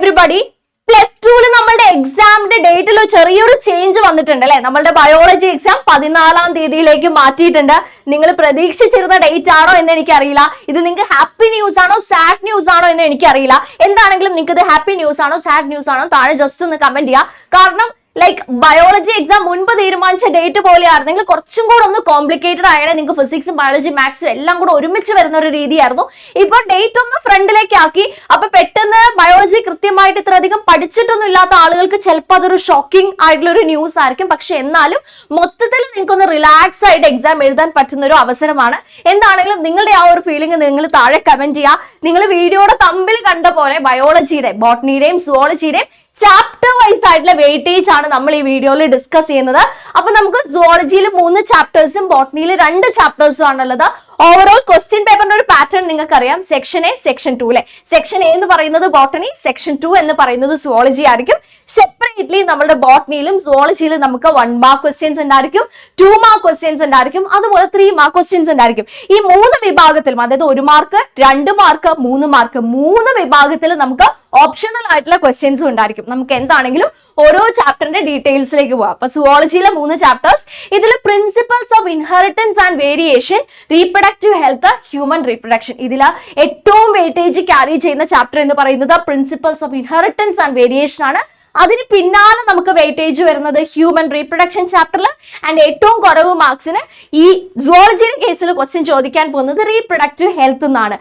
Everybody. +2 നമ്മളുടെ എക്സാമിന്റെ ഡേറ്റിൽ ചെറിയൊരു ചേഞ്ച് വന്നിട്ടുണ്ട് അല്ലെ. നമ്മളുടെ ബയോളജി എക്സാം 14-ാം തീയതിയിലേക്ക് മാറ്റിയിട്ടുണ്ട്. നിങ്ങൾ പ്രതീക്ഷിച്ചിരുന്ന ഡേറ്റ് ആണോ എന്ന് എനിക്കറിയില്ല. ഇത് നിങ്ങൾക്ക് ഹാപ്പി ന്യൂസ് ആണോ സാഡ് ന്യൂസ് ആണോ എന്ന് എനിക്കറിയില്ല. എന്താണെങ്കിലും നിങ്ങൾക്ക് ഇത് ഹാപ്പി ന്യൂസ് ആണോ സാഡ് ന്യൂസ് ആണോ താഴെ ജസ്റ്റ് ഒന്ന് കമന്റ് ചെയ്യാം. കാരണം ബയോളജി എക്സാം മുൻപ് തീരുമാനിച്ച ഡേറ്റ് പോലെയായിരുന്നെങ്കിൽ കുറച്ചും കൂടെ ഒന്ന് കോംപ്ലിക്കേറ്റഡ് ആയത്. നിങ്ങൾക്ക് ഫിസിക്സും ബയോളജി മാത്സും എല്ലാം കൂടെ ഒരുമിച്ച് വരുന്ന ഒരു രീതിയായിരുന്നു. ഇപ്പൊ ഡേറ്റ് ഒന്ന് ഫ്രണ്ടിലേക്ക് ആക്കി. അപ്പൊ പെട്ടെന്ന് ബയോളജി കൃത്യമായിട്ട് ഇത്രയധികം പഠിച്ചിട്ടൊന്നും ഇല്ലാത്ത ആളുകൾക്ക് ചിലപ്പോൾ അതൊരു ഷോക്കിംഗ് ആയിട്ടുള്ള ഒരു ന്യൂസ് ആയിരിക്കും. പക്ഷെ എന്നാലും മൊത്തത്തിൽ നിങ്ങൾക്കൊന്ന് റിലാക്സ് ആയിട്ട് എക്സാം എഴുതാൻ പറ്റുന്ന ഒരു അവസരമാണ്. എന്താണെങ്കിലും നിങ്ങളുടെ ആ ഒരു ഫീലിംഗ് നിങ്ങൾ താഴെ കമന്റ് ചെയ്യുക. നിങ്ങൾ വീഡിയോയുടെ തമ്പിൽ കണ്ട പോലെ ബയോളജിയുടെ, ബോട്ടണിയുടെയും സുവോളജിയുടെയും ചാപ്റ്റർ വൈസ് ആയിട്ടുള്ള വെയിറ്റേജ് ആണ് നമ്മൾ ഈ വീഡിയോയിൽ ഡിസ്കസ് ചെയ്യുന്നത്. അപ്പൊ നമുക്ക് സുവോളജിയിൽ 3 ചാപ്റ്റേഴ്സും ബോട്ടണിയിൽ 2 ചാപ്റ്റേഴ്സും ആണുള്ളത്. ഓവറോൾ ക്വസ്റ്റ്യൻ പേപ്പറിന്റെ ഒരു പാറ്റേൺ നിങ്ങൾക്ക് അറിയാം. സെക്ഷൻ എ, സെക്ഷൻ 2 അല്ലെ. സെക്ഷൻ എ എന്ന് പറയുന്നത് ബോട്ടണി, സെക്ഷൻ 2 എന്ന് പറയുന്നത് സുവോളജി ആയിരിക്കും. സെപ്പറേറ്റ്ലി നമ്മുടെ ബോട്ടണിയിലും സുവോളജിയിലും നമുക്ക് 1 മാർക്ക് ക്വസ്റ്റ്യൻസ് ഉണ്ടായിരിക്കും, 2 മാർക്ക് ക്വസ്റ്റ്യൻസ് ഉണ്ടായിരിക്കും, അതുപോലെ 3 മാർക്ക് ക്വസ്റ്റ്യൻസ് ഉണ്ടായിരിക്കും. ഈ 3 വിഭാഗത്തിലും, അതായത് 1 മാർക്ക്, 2 മാർക്ക്, 3 മാർക്ക്, 3 വിഭാഗത്തിൽ നമുക്ക് ഓപ്ഷണൽ ആയിട്ടുള്ള ക്വസ്റ്റ്യൻസും ഉണ്ടായിരിക്കും. നമുക്ക് എന്താണെങ്കിലും ഓരോ ചാപ്റ്ററിന്റെ ഡീറ്റെയിൽസിലേക്ക് പോവാം. അപ്പൊ സുവോളജിയിലെ 3 ചാപ്റ്റേഴ്സ്, ഇതിൽ principles of inheritance and variation, reproductive health, human reproduction. ഇതിൽ ഏറ്റവും വെയിറ്റേജ് ക്യാരി ചെയ്യുന്ന ചാപ്റ്റർ എന്ന് പറയുന്നത് principles of inheritance and variation ആണ്. അതിന് പിന്നാലെ നമുക്ക് വെയിറ്റേജ് വരുന്നത് ഹ്യൂമൻ റീപ്രൊഡക്ഷൻ ചാപ്റ്ററിൽ. ആൻഡ് ഏറ്റവും കുറവ് മാർക്സിന് ഈ സുവോളജിയുടെ കേസിൽ ക്വസ്റ്റ്യൻ ചോദിക്കാൻ പോകുന്നത് റീപ്രൊഡക്റ്റീവ് ഹെൽത്ത് എന്നാണ്.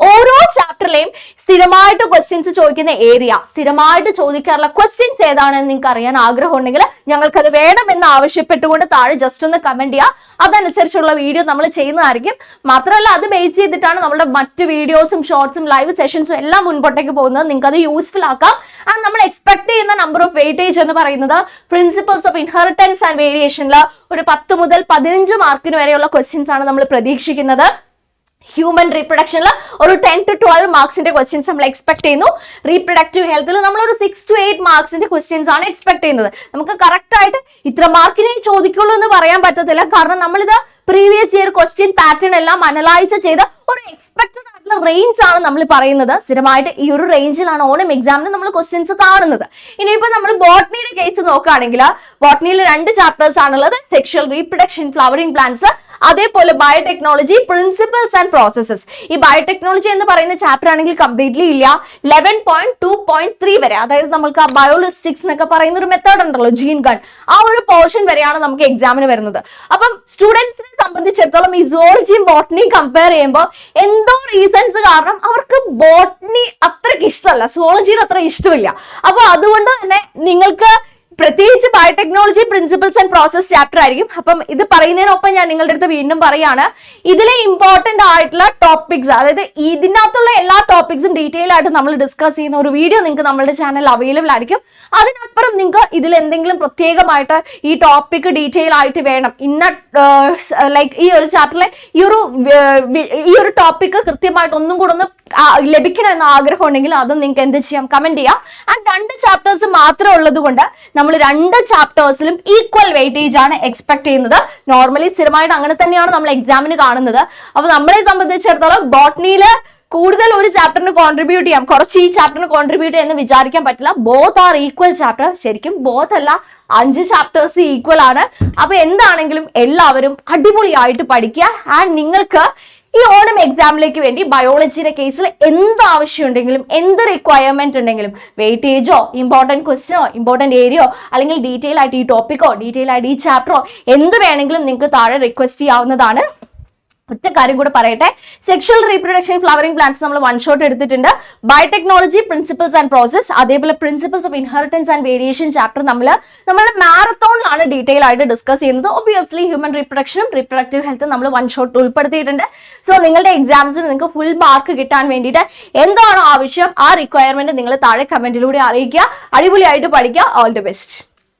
ഓരോ ചാപ്റ്ററിലെയും സ്ഥിരമായിട്ട് ക്വസ്റ്റ്യൻസ് ചോദിക്കുന്ന ഏരിയ, സ്ഥിരമായിട്ട് ചോദിക്കാറുള്ള ക്വസ്റ്റ്യൻസ് ഏതാണെന്ന് നിങ്ങൾക്ക് അറിയാൻ ആഗ്രഹം ഉണ്ടെങ്കിൽ ഞങ്ങൾക്കത് വേണമെന്ന് ആവശ്യപ്പെട്ടുകൊണ്ട് താഴെ ജസ്റ്റ് ഒന്ന് കമന്റ് ചെയ്യുക. അതനുസരിച്ചുള്ള വീഡിയോ നമ്മൾ ചെയ്യുന്നതായിരിക്കും. മാത്രമല്ല അത് ബേസ് ചെയ്തിട്ടാണ് നമ്മുടെ മറ്റ് വീഡിയോസും ഷോർട്സും ലൈവ് സെഷൻസും എല്ലാം മുൻപോട്ടേക്ക് പോകുന്നത്. നിങ്ങൾക്ക് അത് യൂസ്ഫുൾ ആക്കാം. ആൻഡ് നമ്മൾ എക്സ്പെക്ട് ചെയ്യുന്ന നമ്പർ ഓഫ് വെയിറ്റേജ് എന്ന് പറയുന്നത് പ്രിൻസിപ്പൽസ് ഓഫ് ഇൻഹെറിറ്റൻസ് ആൻഡ് വേരിയേഷനിൽ ഒരു 10 മുതൽ 15 മാർക്കിന് വരെയുള്ള ക്വസ്റ്റ്യൻസ് ആണ് നമ്മൾ പ്രതീക്ഷിക്കുന്നത്. ഹ്യൂമൻ റീപ്രൊഡക്ഷനിൽ ഒരു 10 to 12 മാർക്സിന്റെ ക്വസ്റ്റ്യൻസ് നമ്മൾ എക്സ്പെക്ട് ചെയ്യുന്നു. റീപ്രൊഡക്റ്റീവ് ഹെൽത്തിൽ നമ്മൾ ഒരു 6 to 8 മാർക്സിന്റെ ക്വസ്റ്റ്യൻസ് ആണ് എക്സ്പെക്ട് ചെയ്യുന്നത്. നമുക്ക് കറക്റ്റ് ആയിട്ട് ഇത്ര മാർക്കിനെ ചോദിക്കുള്ളൂ എന്ന് പറയാൻ പറ്റത്തില്ല. കാരണം നമ്മളിത് പ്രീവിയസ് ഇയർ ക്വസ്റ്റ്യൻ പാറ്റേൺ എല്ലാം അനലൈസ് ചെയ്ത് ഒരു എക്സ്പെക്ടഡ് ആയിട്ടുള്ള റേഞ്ച് ആണ് നമ്മൾ പറയുന്നത്. സ്ഥിരമായിട്ട് ഈ ഒരു റേഞ്ചിലാണ് ഓണം എക്സാമിന് നമ്മൾ ക്വസ്റ്റ്യൻസ് കാണുന്നത്. ഇനിയിപ്പോ നമ്മൾ ബോട്ടണിയുടെ കേസ് നോക്കുകയാണെങ്കിൽ ബോട്ടണിയിൽ 2 ചാപ്റ്റേഴ്സ് ആണുള്ളത്. സെക്ഷൽ റീപ്രൊഡക്ഷൻ, ഫ്ലവറിംഗ് പ്ലാന്റ്സ്, അതേപോലെ ബയോടെക്നോളജി, പ്രിൻസിപ്പൽസ് ആൻഡ് പ്രോസസ്സസ്. ഈ ബയോടെക്നോളജി എന്ന് പറയുന്ന ചാപ്റ്റർ ആണെങ്കിൽ കംപ്ലീറ്റ്ലി ഇല്ല. 11.2.3 വരെ, അതായത് നമുക്ക് ആ ബയോളിസ്റ്റിക്സ് എന്നൊക്കെ പറയുന്ന ഒരു മെത്തേഡ് ഉണ്ടല്ലോ, ജീൻ ഗൺ, ആ ഒരു പോർഷൻ വരെയാണ് നമുക്ക് എക്സാമിന് വരുന്നത്. അപ്പം സ്റ്റുഡൻസിനെ സംബന്ധിച്ചിടത്തോളം ഈ സുവോളജിയും ബോട്ടണിയും കമ്പയർ ചെയ്യുമ്പോൾ എന്തോ റീസൺസ് കാരണം അവർക്ക് ബോട്ടണി അത്രയ്ക്ക് ഇഷ്ടമല്ല, സുവോളജിയിൽ അത്ര ഇഷ്ടമില്ല. അപ്പൊ അതുകൊണ്ട് തന്നെ നിങ്ങൾക്ക് പ്രത്യേകിച്ച് biotechnology, principles and process chapter ആയിരിക്കും. അപ്പം ഇത് പറയുന്നതിനൊപ്പം ഞാൻ നിങ്ങളുടെ അടുത്ത് വീണ്ടും പറയാണ്, ഇതിലെ ഇമ്പോർട്ടന്റ് ആയിട്ടുള്ള ടോപ്പിക്സ്, അതായത് ഇതിനകത്തുള്ള എല്ലാ ടോപ്പിക്സും ഡീറ്റെയിൽ ആയിട്ട് നമ്മൾ ഡിസ്കസ് ചെയ്യുന്ന ഒരു വീഡിയോ നിങ്ങൾക്ക് നമ്മുടെ ചാനൽ അവൈലബിൾ ആയിരിക്കും. അതിനപ്പുറം നിങ്ങൾക്ക് ഇതിൽ എന്തെങ്കിലും പ്രത്യേകമായിട്ട് ഈ ടോപ്പിക് ഡീറ്റെയിൽ ആയിട്ട് വേണം, ഇന്ന ഈ ഒരു ചാപ്റ്ററിലെ ഈ ഒരു ടോപ്പിക് കൃത്യമായിട്ട് ഒന്നും കൂടെ ഒന്ന് ലഭിക്കണം എന്ന ആഗ്രഹം ഉണ്ടെങ്കിൽ അതും നിങ്ങൾക്ക് എന്ത് ചെയ്യാം, കമന്റ് ചെയ്യാം. ആൻഡ് 2 ചാപ്റ്റേഴ്സ് മാത്രം ഉള്ളത് കൊണ്ട് നമ്മൾ 2 ചാപ്റ്റേഴ്സിലും ഈക്വൽ വെയിറ്റേജ് ആണ് എക്സ്പെക്ട് ചെയ്യുന്നത്. നോർമലി സ്ഥിരമായിട്ട് അങ്ങനെ തന്നെയാണ് നമ്മൾ എക്സാമിന് കാണുന്നത്. അപ്പൊ നമ്മളെ സംബന്ധിച്ചിടത്തോളം ബോട്ടണിയില് കൂടുതൽ ഒരു ചാപ്റ്ററിന് കോൺട്രിബ്യൂട്ട് ചെയ്യാം, കുറച്ച് ഈ ചാപ്റ്ററിന് കോൺട്രിബ്യൂട്ട് ചെയ്യാൻ വിചാരിക്കാൻ പറ്റില്ല. Both are equal chapter. ശരിക്കും ബോത്ത് അല്ല, 5 ചാപ്റ്റേഴ്സ് ഈക്വൽ ആണ്. അപ്പൊ എന്താണെങ്കിലും എല്ലാവരും അടിപൊളിയായിട്ട് പഠിക്കുക. ആൻഡ് നിങ്ങൾക്ക് ഈ ഓണം എക്സാമിലേക്ക് വേണ്ടി ബയോളജിയുടെ കേസിൽ എന്ത് ആവശ്യമുണ്ടെങ്കിലും, എന്ത് റിക്വയർമെന്റ് ഉണ്ടെങ്കിലും, വെയിറ്റേജോ, ഇമ്പോർട്ടന്റ് ക്വസ്റ്റനോ, ഇമ്പോർട്ടന്റ് ഏരിയയോ, അല്ലെങ്കിൽ ഡീറ്റെയിൽ ആയിട്ട് ഈ ടോപ്പിക്കോ, ഡീറ്റെയിൽ ആയിട്ട് ഈ ചാപ്റ്ററോ എന്ത് വേണമെങ്കിലും നിങ്ങൾക്ക് താഴെ റിക്വസ്റ്റ് ചെയ്യാവുന്നതാണ്. ഒറ്റ കാര്യം കൂടെ പറയട്ടെ, സെക്ഷൽ റീപ്രൊഡക്ഷൻ, ഫ്ലവറിംഗ് പ്ലാന്റ്സ് നമ്മൾ 1 ഷോട്ട് എടുത്തിട്ടുണ്ട്. ബയോടെക്നോളജി, പ്രിൻസിപ്പൽസ് ആൻഡ് പ്രോസസ്, അതേപോലെ principles of inheritance and variation chapter നമ്മുടെ മാരത്തോണിലാണ് ഡീറ്റെയിൽ ആയിട്ട് ഡിസ്കസ് ചെയ്യുന്നത്. ഒബിയസ്ലി ഹ്യൂമൻ റീപ്രൊഡക്ഷനും റീപ്രൊഡക്റ്റീവ് ഹെൽത്തും നമ്മൾ 1 ഷോട്ട് ഉൾപ്പെടുത്തിയിട്ടുണ്ട്. സോ നിങ്ങളുടെ എക്സാംസിന് നിങ്ങൾക്ക് ഫുൾ മാർക്ക് കിട്ടാൻ വേണ്ടിയിട്ട് എന്താണോ ആവശ്യം ആ റിക്വയർമെന്റ് നിങ്ങൾ താഴെ കമന്റിലൂടെ അറിയിക്കുക. അടിപൊളിയായിട്ട് പഠിക്കുക. All the best.